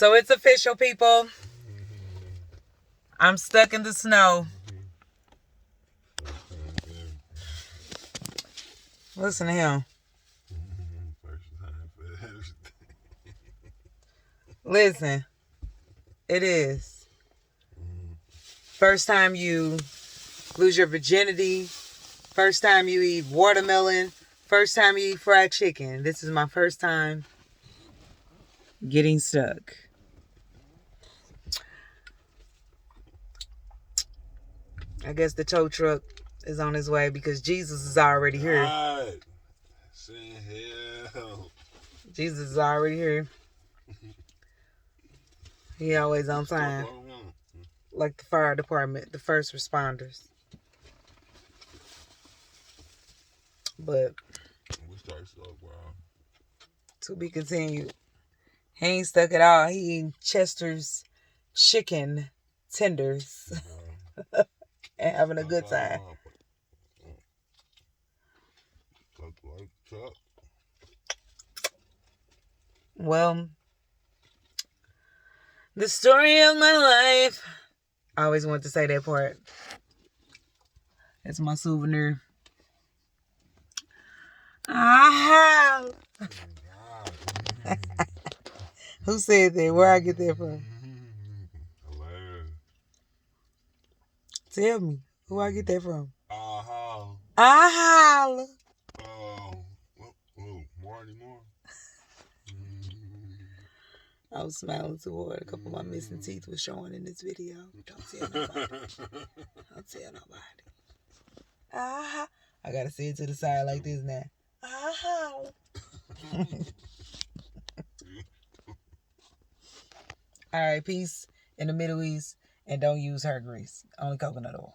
So it's official, people. I'm stuck in the snow. Listen to him. Listen. It is. First time you lose your virginity. First time you eat watermelon. First time you eat fried chicken. This is my first time getting stuck. I guess the tow truck is on his way because Jesus is already here. God. Send help. Jesus is already here. He always on time. Like the fire department, the first responders. But to be continued. He ain't stuck at all. He eating Chester's chicken tenders and having a good time. Well, the story of my life. I always wanted to say that part. It's my souvenir. Who said that? Where I get that from? Tell me. Who I get that from? More anymore. I was smiling too hard. A couple of my missing teeth was showing in this video. Don't tell nobody. Don't tell nobody. I gotta say it to the side like this now. All right, peace in the Middle East, and don't use hair grease. Only coconut oil.